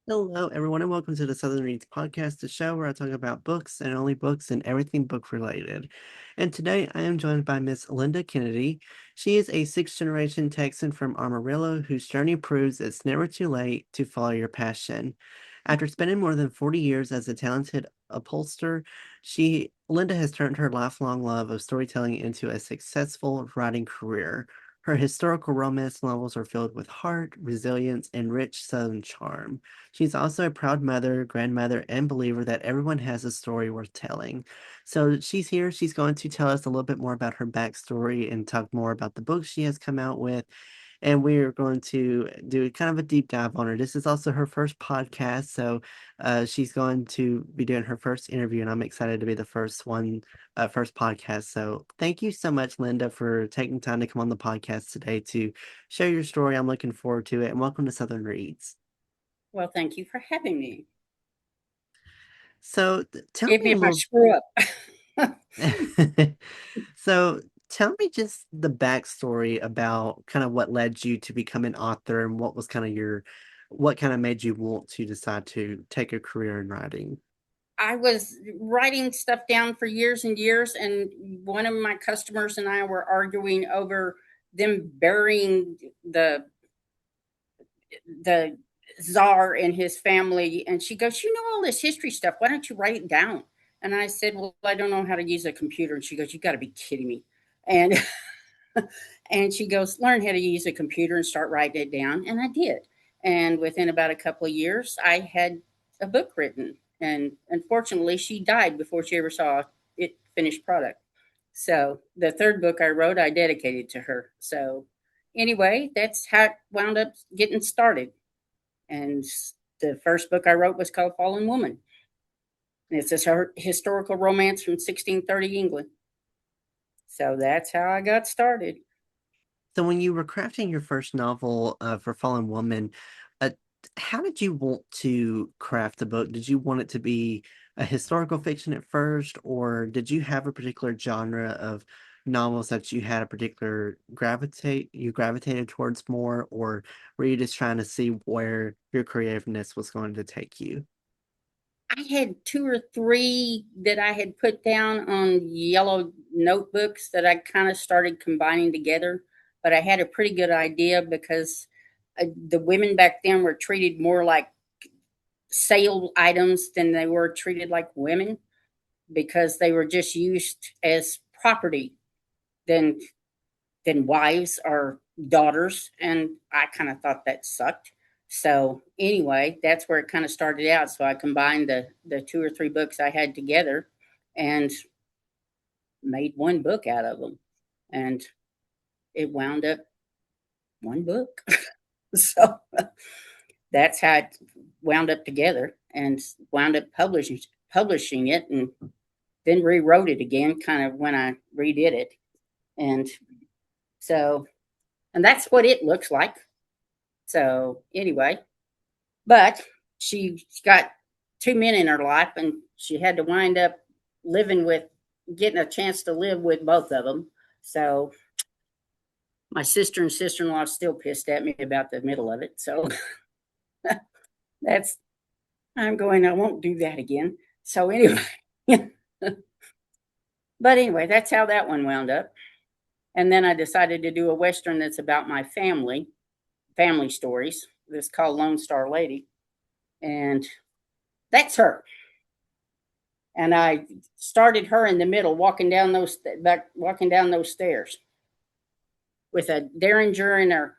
Hello, everyone, and welcome to the Southern Reads Podcast, the show where I talk about books and only books and everything book related. And today I am joined by Miss Linda Kennedy. She is a sixth generation Texan from Amarillo whose journey proves it's never too late to follow your passion. After spending more than 40 years as a talented upholsterer, Linda has turned her lifelong love of storytelling into a successful writing career. Her historical romance novels are filled with heart, resilience, and rich Southern charm. She's also a proud mother, grandmother, and believer that everyone has a story worth telling. So she's here. She's going to tell us a little bit more about her backstory and talk more about the books she has come out with. And we're going to do kind of a deep dive on her. This is also her first podcast, so she's going to be doing her first interview, and I'm excited to be the first podcast. So thank you so much, Linda, for taking time to come on the podcast today to share your story. I'm looking forward to it, and welcome to Southern Reads. Well, thank you for having me. So tell Give me me a my little. screw up. So tell me just the backstory about kind of what led you to become an author and what was kind of what kind of made you want to decide to take a career in writing? I was writing stuff down for years and years, and one of my customers and I were arguing over them burying the czar and his family. And she goes, "You know all this history stuff. Why don't you write it down?" And I said, "Well, I don't know how to use a computer." And she goes, "You got to be kidding me!" And and she goes, "Learn how to use a computer and start writing it down." And I did. And within about a couple of years, I had a book written. And unfortunately, she died before she ever saw it finished product. So the third book I wrote, I dedicated to her. So anyway, that's how it wound up getting started. And the first book I wrote was called Fallen Woman. And it's a historical romance from 1630 England. So that's how I got started. So when you were crafting your first novel for Fallen Woman, uh, how did you want to craft the book? Did you want it to be a historical fiction at first, or did you have a particular genre of novels that you had a particular gravitated towards more, or were you just trying to see where your creativeness was going to take you? I had two or three that I had put down on yellow notebooks that I kind of started combining together, but I had a pretty good idea because the women back then were treated more like sale items than they were treated like women because they were just used as property than wives or daughters, and I kind of thought that sucked. So anyway, that's where it kind of started out. So I combined the two or three books I had together and made one book out of them, and it wound up one book. So that's how it wound up together, and wound up publishing it, and then rewrote it again, kind of when I redid it, and so and that's what it looks like. So anyway, but she got two men in her life, and she had to wind up living with, getting a chance to live with both of them. So my sister and sister-in-law are still pissed at me about the middle of it. So that's, I'm going, I won't do that again. So anyway, but anyway, that's how that one wound up. And then I decided to do a Western that's about my family stories. It's called Lone Star Lady. And that's her. And I started her in the middle, walking down those stairs with a derringer in her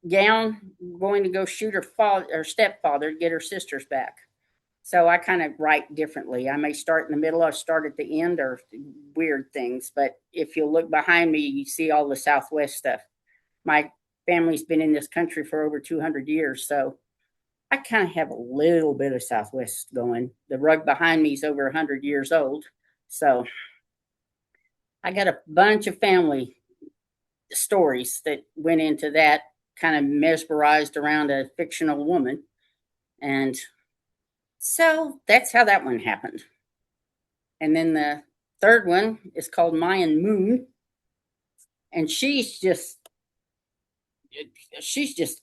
gown, going to go shoot her stepfather to get her sisters back. So I kind of write differently. I may start in the middle or start at the end, or weird things. But if you look behind me, you see all the Southwest stuff. My family's been in this country for over 200 years, so I kind of have a little bit of Southwest going. The rug behind me is over 100 years old. So I got a bunch of family stories that went into that, kind of mesmerized around a fictional woman. And so that's how that one happened. And then the third one is called Mayan Moon. And she's just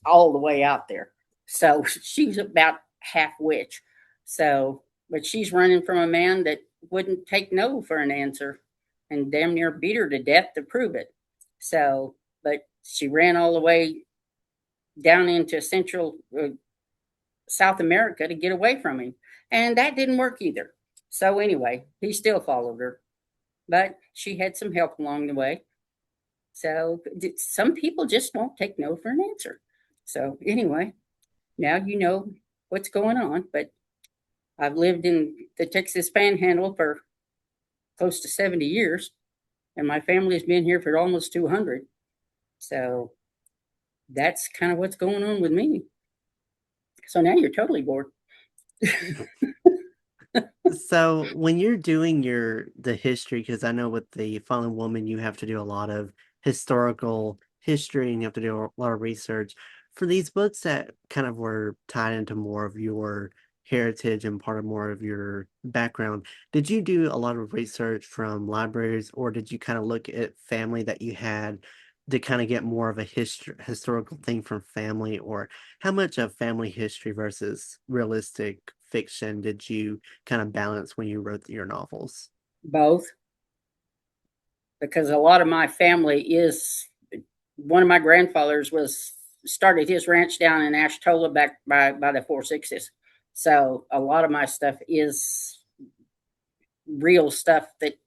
all the way out there. So she's about half witch. So, but she's running from a man that wouldn't take no for an answer and damn near beat her to death to prove it. So, but she ran all the way down into Central South America to get away from him. And that didn't work either. So, anyway, he still followed her, but she had some help along the way. So, some people just won't take no for an answer. So, anyway, now you know what's going on. But I've lived in the Texas Panhandle for close to 70 years, and my family's been here for almost 200. So, that's kind of what's going on with me. So, now you're totally bored. So when you're doing the history, because I know with the Fallen Woman, you have to do a lot of historical history and you have to do a lot of research. For these books that kind of were tied into more of your heritage and part of more of your background, did you do a lot of research from libraries, or did you kind of look at family that you had to kind of get more of a historical thing from family, or how much of family history versus realistic fiction did you kind of balance when you wrote your novels? Both, because a lot of my family is one of my grandfathers was started his ranch down in Ashtola back by the 460s. So a lot of my stuff is real stuff that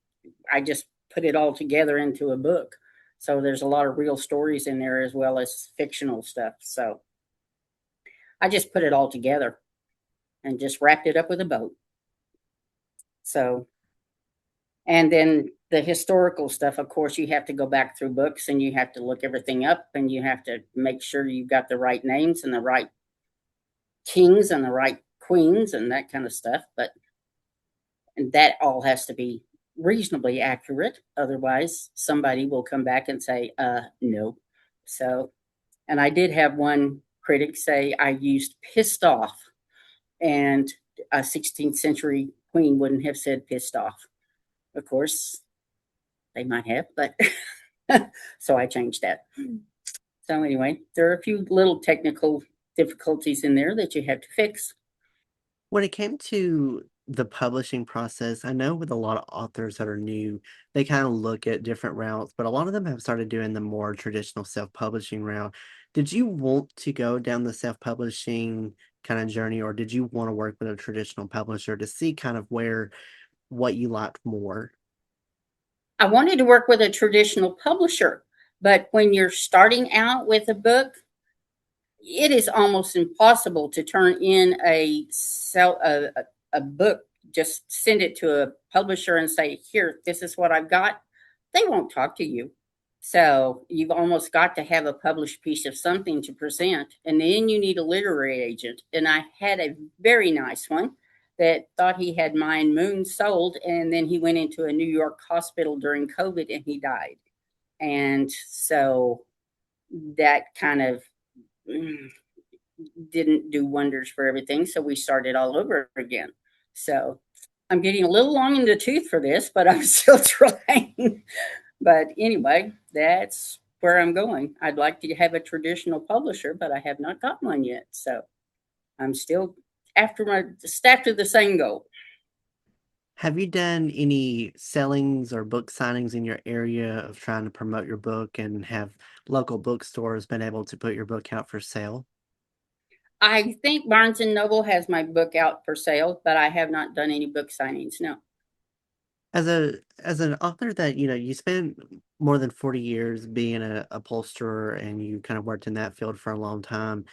I just put it all together into a book. So there's a lot of real stories in there as well as fictional stuff. So I just put it all together and just wrapped it up with a bow. So, and then the historical stuff, of course, you have to go back through books and you have to look everything up and you have to make sure you've got the right names and the right kings and the right queens and that kind of stuff. But and that all has to be reasonably accurate. Otherwise, somebody will come back and say, no. So, and I did have one critic say I used pissed off, and a 16th century queen wouldn't have said pissed off. Of course, they might have, but so I changed that. So, anyway, there are a few little technical difficulties in there that you have to fix. When it came to the publishing process, I know with a lot of authors that are new, they kind of look at different routes, but a lot of them have started doing the more traditional self-publishing route. Did you want to go down the self-publishing kind of journey, or did you want to work with a traditional publisher to see kind of where what you liked more? I wanted to work with a traditional publisher, but when you're starting out with a book, it is almost impossible to turn in a book, just send it to a publisher and say, here, this is what I've got. They won't talk to you. So you've almost got to have a published piece of something to present, and then you need a literary agent. And I had a very nice one that thought he had mine moon sold, and then he went into a New York hospital during COVID and he died. And so that kind of didn't do wonders for everything. So we started all over again. So I'm getting a little long in the tooth for this, but I'm still trying. But anyway, that's where I'm going. I'd like to have a traditional publisher, but I have not got one yet. So I'm still after the same goal. Have you done any sellings or book signings in your area of trying to promote your book and have local bookstores been able to put your book out for sale? I think Barnes and Noble has my book out for sale, but I have not done any book signings. No. As an author that, you spent more than 40 years being a upholsterer and you kind of worked in that field for a long time,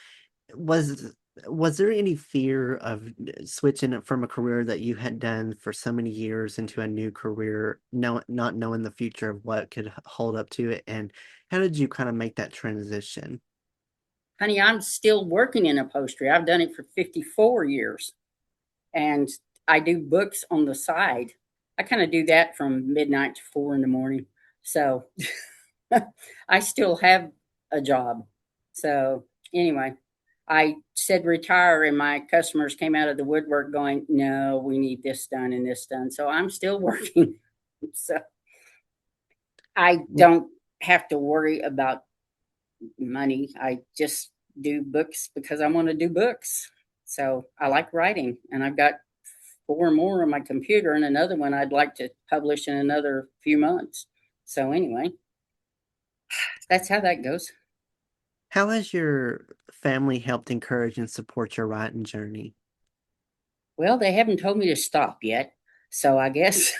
was was there any fear of switching it from a career that you had done for so many years into a new career, not knowing the future of what could hold up to it? And how did you kind of make that transition? Honey, I'm still working in upholstery. I've done it for 54 years. And I do books on the side. I kind of do that from midnight to 4 in the morning. So I still have a job. So anyway, I said retire, and my customers came out of the woodwork going, no, we need this done and this done. So I'm still working. So I Well, don't have to worry about money. I just do books because I want to do books. So I like writing, and I've got four more on my computer, and another one I'd like to publish in another few months. So anyway, that's how that goes. How has your family helped encourage and support your writing journey? Well, they haven't told me to stop yet, so I guess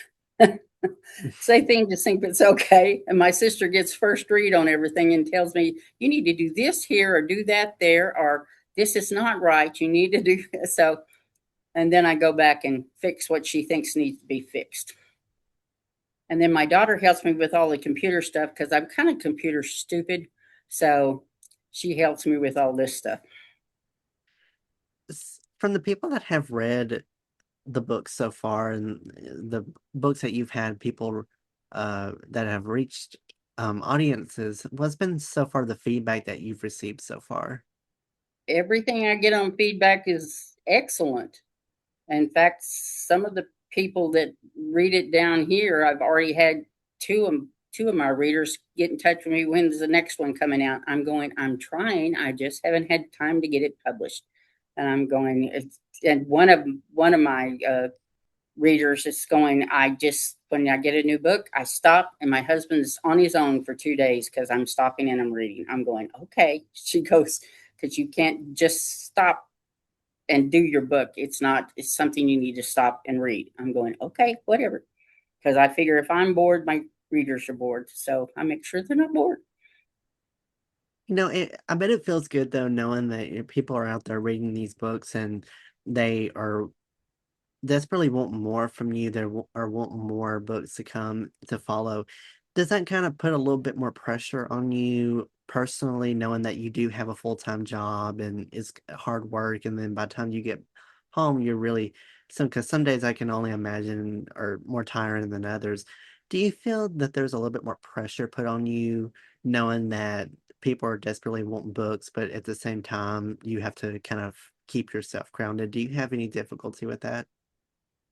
say things just think it's okay. And my sister gets first read on everything and tells me you need to do this here or do that there, or this is not right. You need to do so. And then I go back and fix what she thinks needs to be fixed. And then my daughter helps me with all the computer stuff because I'm kind of computer stupid. So she helps me with all this stuff. From the people that have read the books so far and the books that you've had people that have reached audiences, what's been so far the feedback that you've received so far? Everything I get on feedback is excellent. In fact, some of the people that read it down here, I've already had two of my readers get in touch with me. When's the next one coming out? I'm going. I'm trying. I just haven't had time to get it published, and I'm going. And one of my readers is going. I just when I get a new book, I stop, and my husband's on his own for 2 days because I'm stopping and I'm reading. I'm going. Okay, she goes because you can't just stop and do your book. It's something you need to stop and read. I'm going, okay, whatever. Because I figure if I'm bored, my readers are bored. So I make sure they're not bored. I bet it feels good though knowing that people are out there reading these books and they are desperately want more from you there or want more books to come to follow. Does that kind of put a little bit more pressure on you personally, knowing that you do have a full-time job and it's hard work, and then by the time you get home, you're really because some days I can only imagine are more tiring than others. Do you feel that there's a little bit more pressure put on you, knowing that people are desperately wanting books, but at the same time, you have to kind of keep yourself grounded? Do you have any difficulty with that?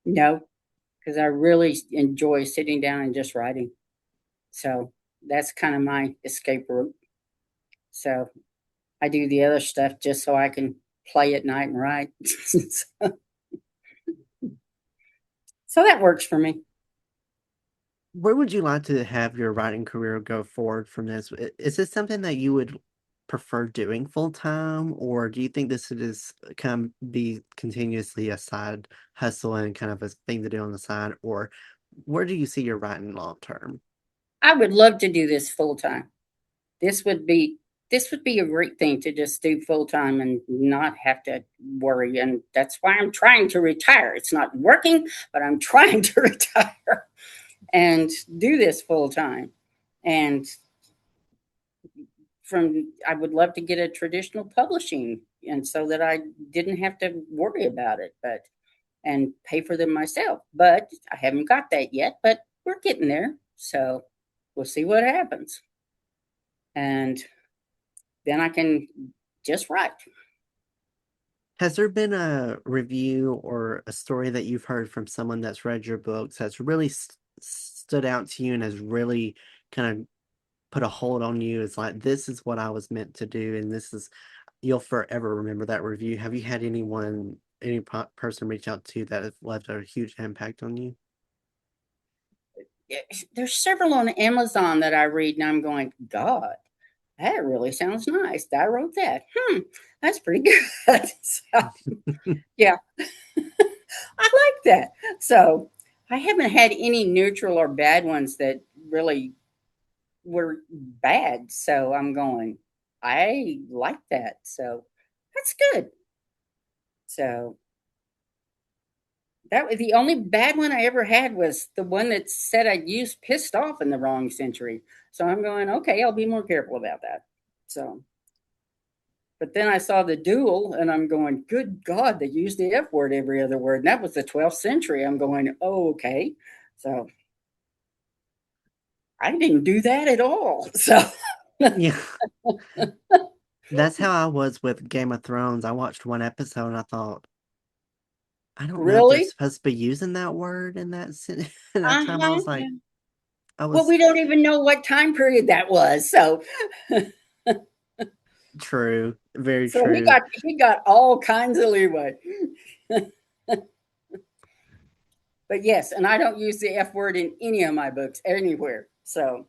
No, because I really enjoy sitting down and just writing. So that's kind of my escape route. So I do the other stuff just so I can play at night and write. So that works for me. Where would you like to have your writing career go forward from this? Is this something that you would prefer doing full time, or do you think this is kind of be continuously a side hustle and kind of a thing to do on the side, or where do you see your writing long term? I would love to do this full time. This would be this would be a great thing to just do full time and not have to worry. And that's why I'm trying to retire. It's not working, but I'm trying to retire and do this full time. And from I would love to get a traditional publishing and so that I didn't have to worry about it, but and pay for them myself. But I haven't got that yet, but we're getting there. So we'll see what happens. And then I can just write. Has there been a review or a story that you've heard from someone that's read your books that's really stood out to you and has really kind of put a hold on you? It's like, this is what I was meant to do, and this is, you'll forever remember that review. Have you had any person reach out to you that has left a huge impact on you? There's several on Amazon that I read, and I'm going, God, that really sounds nice. I wrote that. That's pretty good. So, yeah, I like that. So, I haven't had any neutral or bad ones that really were bad. So, I'm going, I like that. So, that's good. So, that was the only bad one I ever had was the one that said I used pissed off in the wrong century. So I'm going, okay, I'll be more careful about that. So, but then I saw the duel and I'm going, good God, they used the F word every other word. And that was the 12th century. I'm going, oh, okay. So I didn't do that at all. So, Yeah, that's how I was with Game of Thrones. I watched one episode and I thought, I don't know if they're really? supposed to be using that word in that Uh time. I huh. was like, I Well, was we don't even know what time period that was. So, True. Very So true. he got all kinds of leeway. But yes, and I don't use the F word in any of my books anywhere. So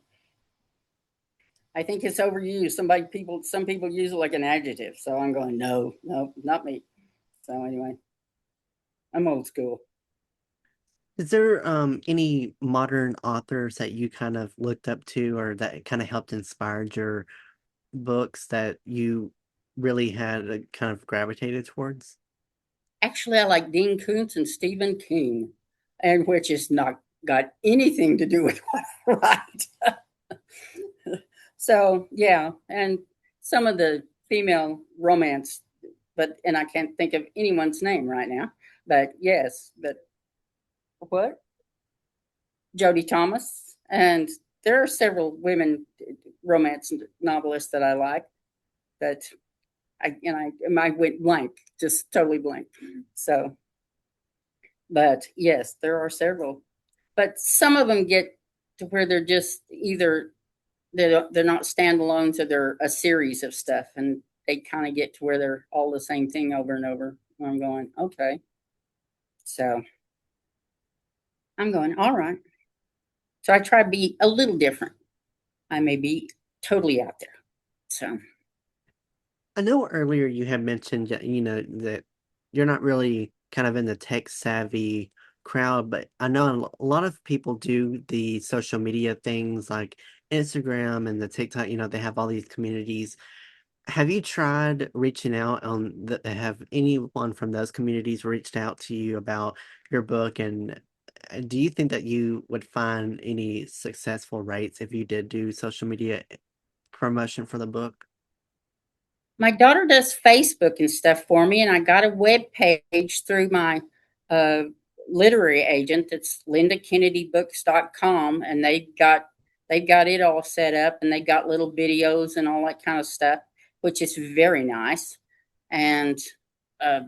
I think it's overused. Some people use it like an adjective. So I'm going, no, no, not me. So anyway, I'm old school. Is there any modern authors that you kind of looked up to or that kind of helped inspired your books that you really had kind of gravitated towards? Actually, I like Dean Koontz and Stephen King, and which is not got anything to do with what I write. So yeah, and some of the female romance, but and I can't think of anyone's name right now. But yes, but what Jodie Thomas, and there are several women romance novelists that I like. That I went blank, just totally blank. So, but yes, there are several, but some of them get to where they're just either they're not standalones or they're a series of stuff, and they kind of get to where they're all the same thing over and over. I'm going okay, so I'm going all right. So I try to be a little different. I may be totally out there. So I know earlier you had mentioned that, that you're not really kind of in the tech savvy crowd, but I know a lot of people do the social media things like Instagram and the TikTok, they have all these communities. Have you tried reaching out have anyone from those communities reached out to you about your book? And do you think that you would find any successful rates if you did do social media promotion for the book? my daughter does Facebook and stuff for me, and I got a web page through my uh, literary agent. It's lindakennedybooks.com, and they've got it all set up, and they got little videos and all that kind of stuff, which is very nice, and uh,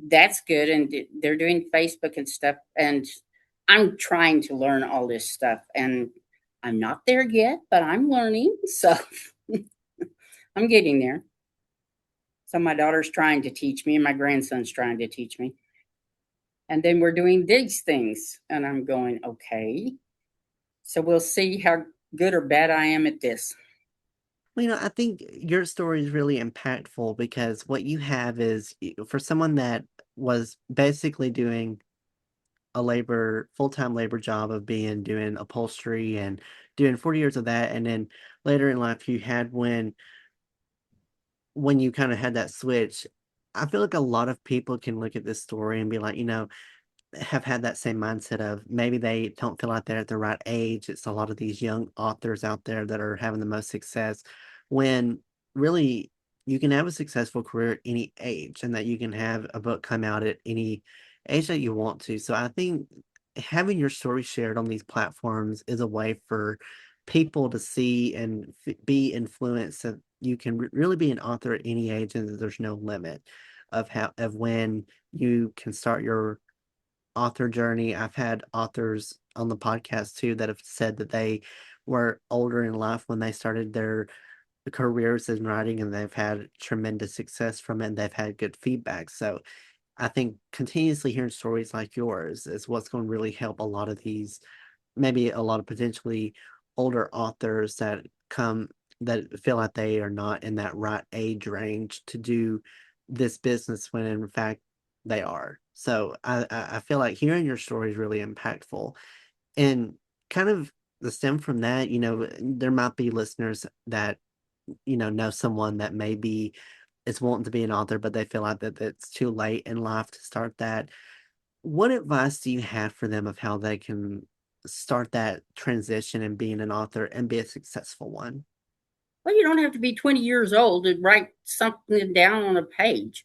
that's good. And they're doing Facebook and stuff, and I'm trying to learn all this stuff, and I'm not there yet, but I'm learning, so I'm getting there. So my daughter's trying to teach me, and my grandson's trying to teach me. And then we're doing these things. And I'm going, okay. So we'll see how good or bad I am at this. Well, I think your story is really impactful because what you have is for someone that was basically doing full-time labor job of doing upholstery and doing 40 years of that. And then later in life, you had when you kind of had that switch. I feel like a lot of people can look at this story and be like, have had that same mindset of maybe they don't feel like they're at the right age. It's a lot of these young authors out there that are having the most success when really you can have a successful career at any age and that you can have a book come out at any age that you want to. So I think having your story shared on these platforms is a way for people to see and be influenced that you can really be an author at any age and that there's no limit of when you can start your author journey. I've had authors on the podcast too that have said that they were older in life when they started their careers in writing and they've had tremendous success from it and they've had good feedback. So I think continuously hearing stories like yours is what's going to really help a lot of these, maybe a lot of potentially older authors that feel like they are not in that right age range to do this business when in fact they are. So I feel like hearing your story is really impactful. And kind of the stem from that, there might be listeners that, know someone that maybe is wanting to be an author, but they feel like that it's too late in life to start that. What advice do you have for them of how they can start that transition and being an author and be a successful one? Well, you don't have to be 20 years old to write something down on a page.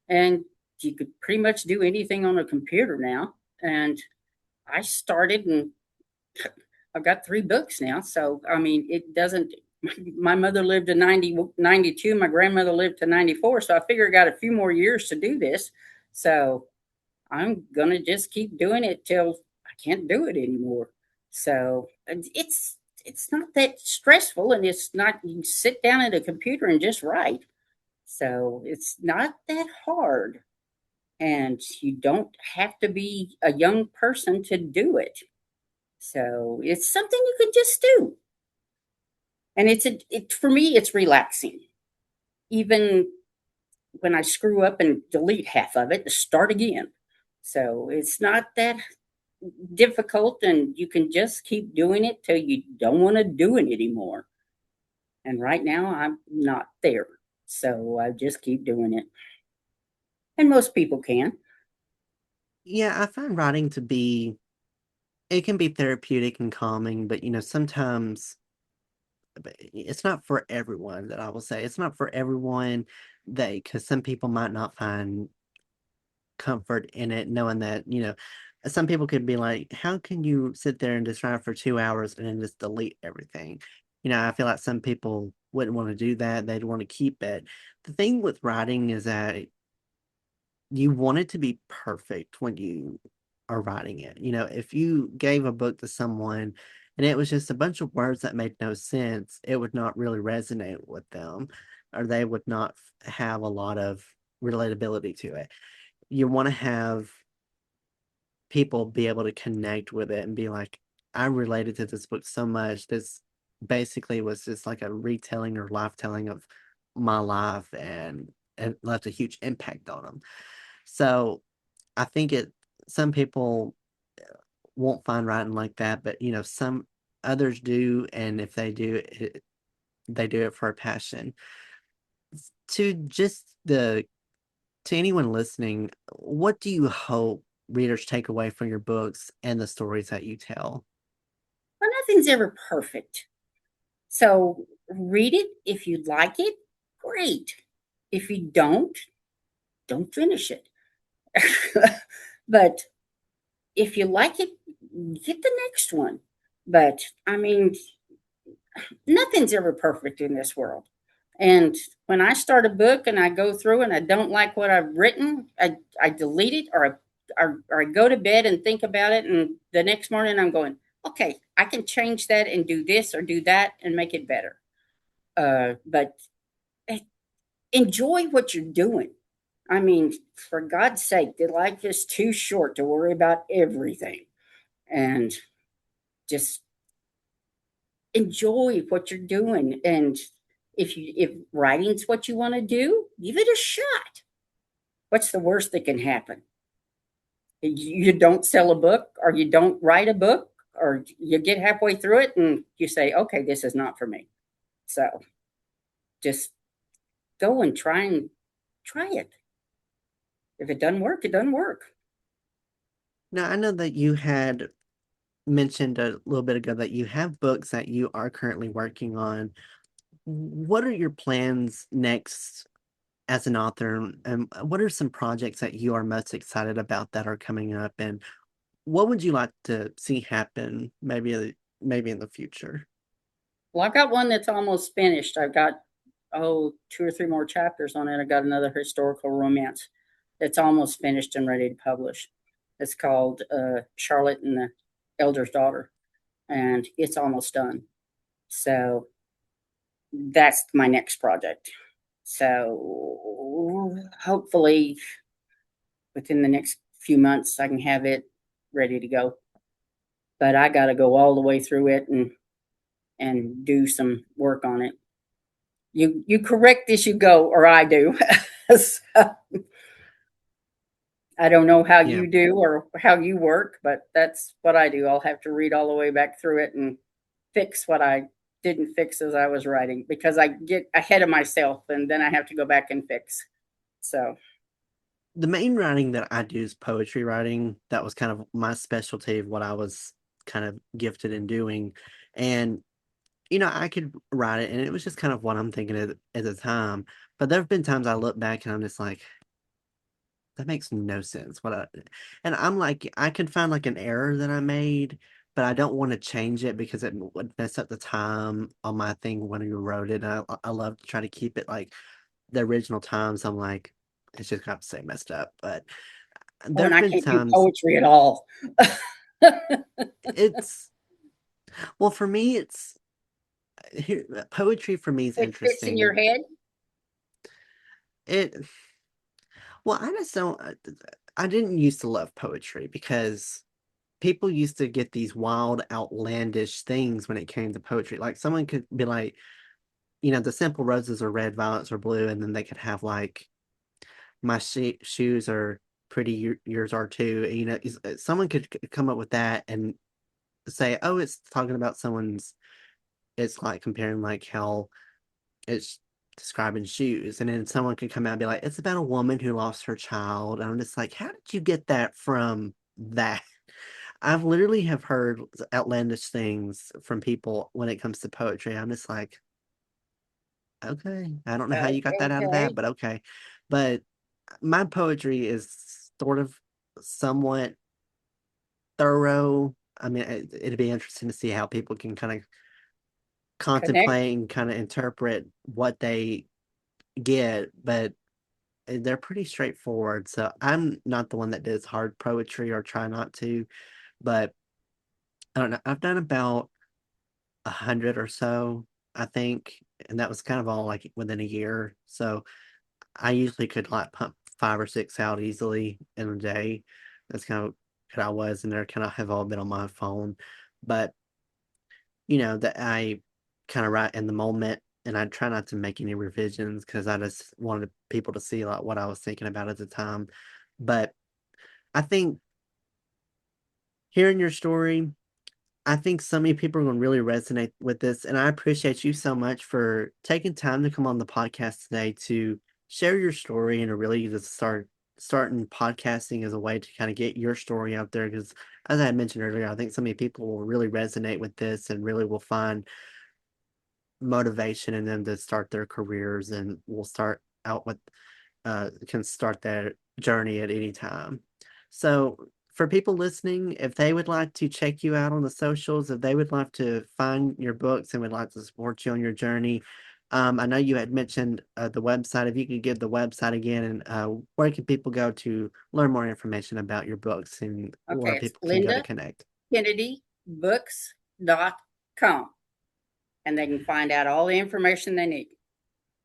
And you could pretty much do anything on a computer now. And I started, and I've got 3 books now. So, I mean, it doesn't, my mother lived to 92. My grandmother lived to 94. So I figure I got a few more years to do this. So I'm gonna just keep doing it till I can't do it anymore. So it's it's not that stressful, and it's not you can sit down at a computer and just write. So it's not that hard, and you don't have to be a young person to do it. So it's something you can just do, and for me it's relaxing. Even when I screw up and delete half of it, to start again. So it's not that difficult, and you can just keep doing it till you don't want to do it anymore. And right now, I'm not there. So I just keep doing it. And most people can. Yeah, I find writing to be it can be therapeutic and calming, but sometimes it's not for everyone that I will say. It's not for everyone because some people might not find comfort in it, knowing that, some people could be like, how can you sit there and just write for 2 hours and then just delete everything? I feel like some people wouldn't want to do that. They'd want to keep it. The thing with writing is that you want it to be perfect when you are writing it. If you gave a book to someone and it was just a bunch of words that made no sense, it would not really resonate with them, or they would not have a lot of relatability to it. You want to have people be able to connect with it and be like, I related to this book so much. This basically was just like a retelling or life telling of my life, and it left a huge impact on them. So I think some people won't find writing like that, but some others do, and if they do it, they do it for a passion. To just the To anyone listening, what do you hope readers take away from your books and the stories that you tell? Well, nothing's ever perfect. So read it. If you like it, great. If you don't finish it. But if you like it, get the next one. But I mean, nothing's ever perfect in this world. And when I start a book and I go through and I don't like what I've written, I delete it, or I go to bed and think about it. And the next morning I'm going, okay, I can change that and do this or do that and make it better. But eh, enjoy what you're doing. I mean, for God's sake, the life is too short to worry about everything. And just enjoy what you're doing. And if writing's what you want to do, give it a shot. What's the worst that can happen? You don't sell a book, or you don't write a book, or you get halfway through it and you say, okay, this is not for me. So just go and try it. If it doesn't work, it doesn't work. Now, I know that you had mentioned a little bit ago that you have books that you are currently working on. What are your plans next as an author? And what are some projects that you are most excited about that are coming up? And what would you like to see happen maybe in the future? Well, I've got one that's almost finished. I've got, oh, two or three more chapters on it. I've got another historical romance that's almost finished and ready to publish. It's called Charlotte and the Elder's Daughter, and it's almost done. So that's my next project. So hopefully within the next few months, I can have it ready to go. But I got to go all the way through it and do some work on it. You correct as you go, or I do. So, I don't know how Yeah. you do or how you work, but that's what I do. I'll have to read all the way back through it and fix what I didn't fix as I was writing, because I get ahead of myself and then I have to go back and fix. So, The main writing that I do is poetry writing. That was kind of my specialty of what I was kind of gifted in doing. And I could write it, and it was just kind of what I'm thinking at the time. But there have been times I look back and I'm just like, that makes no sense. And I'm like, I can find like an error that I made, but I don't want to change it because it would mess up the time on my thing when you wrote it. And I love to try to keep it like the original time. So I'm like, it's just got to say messed up. But oh, there and have I been can't do times poetry at all. it's Well, for me, it's here, poetry for me is It fits in your interesting. head. It well, I just don't. I didn't used to love poetry because people used to get these wild, outlandish things when it came to poetry. Like someone could be like, the simple roses are red, violets are blue, and then they could have like my shoes are pretty, yours are too. Someone could come up with that and say, oh, it's talking about someone's. It's like comparing like how it's describing shoes, and then someone could come out and be like, it's about a woman who lost her child. And I'm just like, how did you get that from that? I've literally have heard outlandish things from people when it comes to poetry. I'm just like, okay, I don't know how you got that out of that, Okay. but okay. But my poetry is sort of somewhat thorough. I mean, it'd be interesting to see how people can kind of Connect. contemplate and kind of interpret what they get, but they're pretty straightforward. So I'm not the one that does hard poetry or try not to, but I don't know. I've done about 100 or so, I think, and that was kind of all like within a year. So I usually could like pump 5 or 6 out easily in a day. That's kind of what I was, and they're kind of have all been on my phone. But that I kind of write in the moment, and I try not to make any revisions because I just wanted people to see like what I was thinking about at the time. But I think hearing your story, I think so many people are going to really resonate with this. And I appreciate you so much for taking time to come on the podcast today to share your story and to really just starting podcasting as a way to kind of get your story out there. Because as I had mentioned earlier, I think so many people will really resonate with this and really will find motivation in them to start their careers and will start out with can start their journey at any time. So, for people listening, if they would like to check you out on the socials, if they would like to find your books and would like to support you on your journey, I know you had mentioned the website. If you could give the website again, and where can people go to learn more information about your books and where Okay, it's people can go to Linda connect? Kennedy Books.com, and they can find out all the information they need.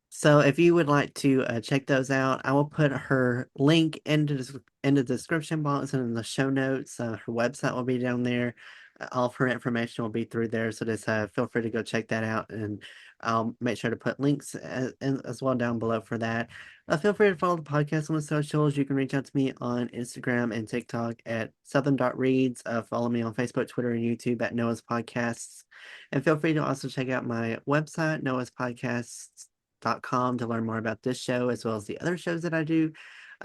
So if you would like to check those out, I will put her link in the description box and in the show notes. Her website will be down there. All of her information will be through there. So just feel free to go check that out, and I'll make sure to put links as well down below for that. Feel free to follow the podcast on the socials. You can reach out to me on Instagram and TikTok at southern.reads. Follow me on Facebook, Twitter, and YouTube at Noah's Podcasts. And feel free to also check out my website, Noah's Podcasts com to learn more about this show as well as the other shows that I do.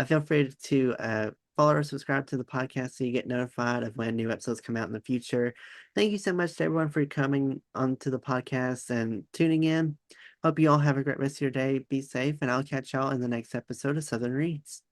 Feel free to follow or subscribe to the podcast so you get notified of when new episodes come out in the future. Thank you so much to everyone for coming onto the podcast and tuning in. Hope you all have a great rest of your day. Be safe, and I'll catch y'all in the next episode of Southern Reads.